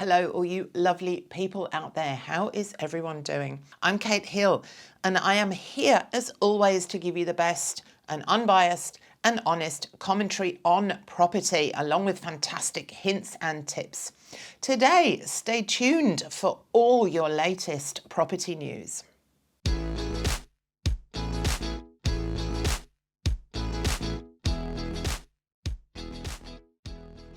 Hello, all you lovely people out there. How is everyone doing? I'm Kate Hill, and I am here as always to give you the best and unbiased and honest commentary on property, along with fantastic hints and tips. Today, stay tuned for all your latest property news.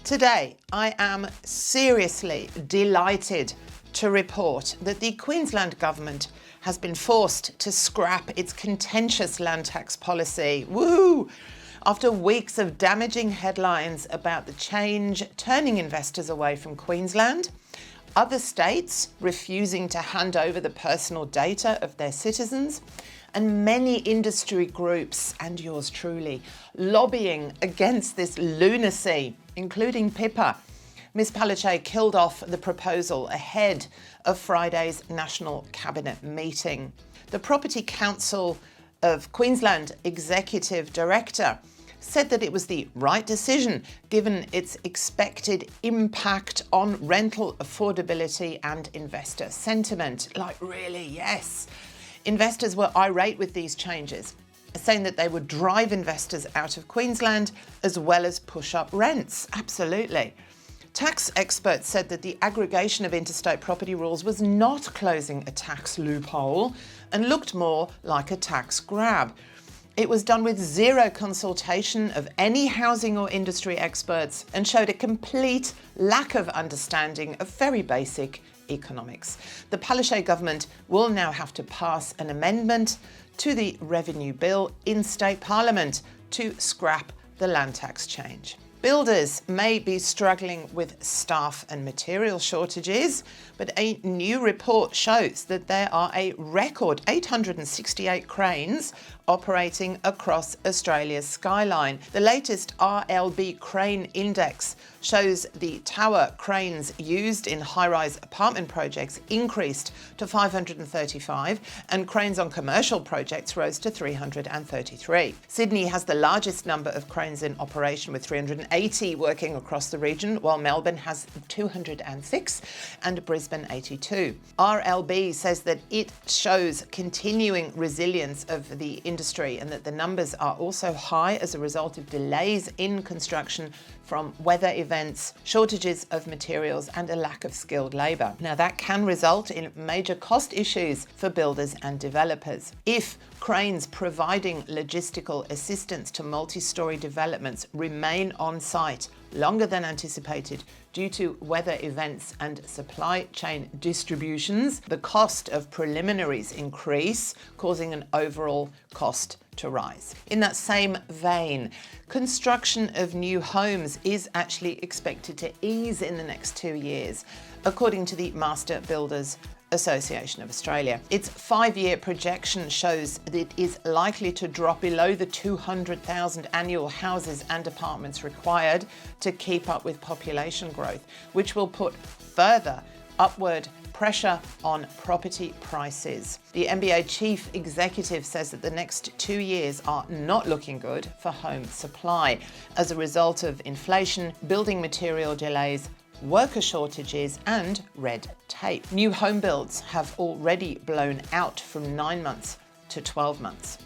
Today, I am seriously delighted to report that the Queensland government has been forced to scrap its contentious land tax policy. Woo! After weeks of damaging headlines about the change turning investors away from Queensland, other states refusing to hand over the personal data of their citizens, and many industry groups, and yours truly, lobbying against this lunacy, including Pippa. Ms Palaszczuk killed off the proposal ahead of Friday's National Cabinet meeting. The Property Council of Queensland Executive Director said that it was the right decision given its expected impact on rental affordability and investor sentiment. Like, really, yes. Investors were irate with these changes, saying that they would drive investors out of Queensland as well as push up rents. Absolutely. Tax experts said that the aggregation of interstate property rules was not closing a tax loophole and looked more like a tax grab. It was done with zero consultation of any housing or industry experts and showed a complete lack of understanding of very basic economics. The Palaszczuk government will now have to pass an amendment to the revenue bill in state parliament to scrap the land tax change. Builders may be struggling with staff and material shortages, but a new report shows that there are a record 868 cranes operating across Australia's skyline. The latest RLB crane index shows the tower cranes used in high-rise apartment projects increased to 535 and cranes on commercial projects rose to 333. Sydney has the largest number of cranes in operation with 380 working across the region, while Melbourne has 206 and Brisbane 82. RLB says that it shows continuing resilience of the industry and that the numbers are also high as a result of delays in construction from weather events, shortages of materials and a lack of skilled labour. Now that can result in major cost issues for builders and developers. If cranes providing logistical assistance to multi-storey developments remain on site longer than anticipated due to weather events and supply chain distributions, the cost of preliminaries increase, causing an overall cost to rise. In that same vein, construction of new homes is actually expected to ease in the next 2 years, according to the Master Builders Association of Australia. Its 5-year projection shows that it is likely to drop below the 200,000 annual houses and apartments required to keep up with population growth, which will put further upward pressure on property prices. The NBA chief executive says that the next 2 years are not looking good for home supply as a result of inflation, building material delays, worker shortages and red tape. New home builds have already blown out from 9 months to 12 months.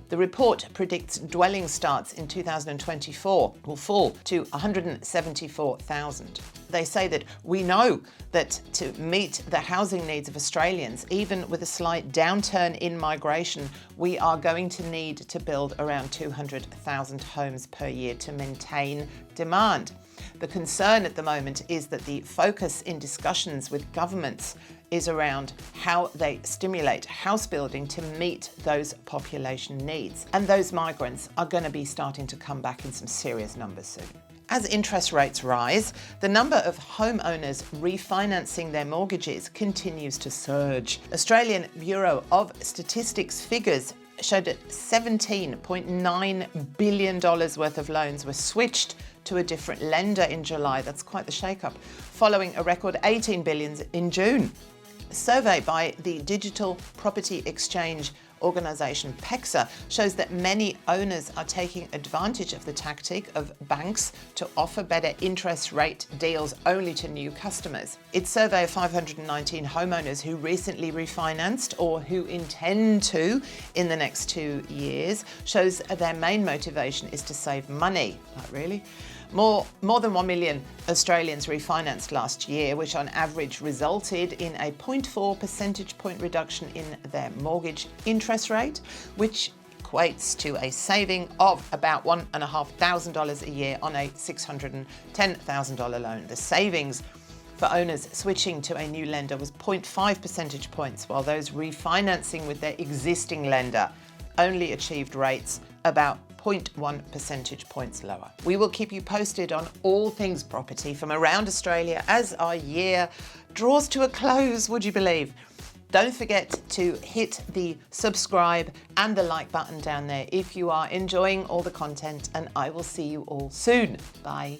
The report predicts dwelling starts in 2024 will fall to 174,000. They say that we know that to meet the housing needs of Australians, even with a slight downturn in migration, we are going to need to build around 200,000 homes per year to maintain demand. The concern at the moment is that the focus in discussions with governments is around how they stimulate house building to meet those population needs. And those migrants are going to be starting to come back in some serious numbers soon. As interest rates rise, the number of homeowners refinancing their mortgages continues to surge. Australian Bureau of Statistics figures showed that $17.9 billion worth of loans were switched to a different lender in July. That's quite the shake-up, following a record $18 billion in June. A survey by the digital property exchange organisation PEXA shows that many owners are taking advantage of the tactic of banks to offer better interest rate deals only to new customers. Its survey of 519 homeowners who recently refinanced or who intend to in the next 2 years shows their main motivation is to save money. Like, really? More than 1 million Australians refinanced last year, which on average resulted in a 0.4 percentage point reduction in their mortgage interest rate, which equates to a saving of about $1,500 a year on a $610,000 loan. The savings for owners switching to a new lender was 0.5 percentage points, while those refinancing with their existing lender only achieved rates about 0.1 percentage points lower. We will keep you posted on all things property from around Australia as our year draws to a close, would you believe? Don't forget to hit the subscribe and the like button down there if you are enjoying all the content, and I will see you all soon. Bye.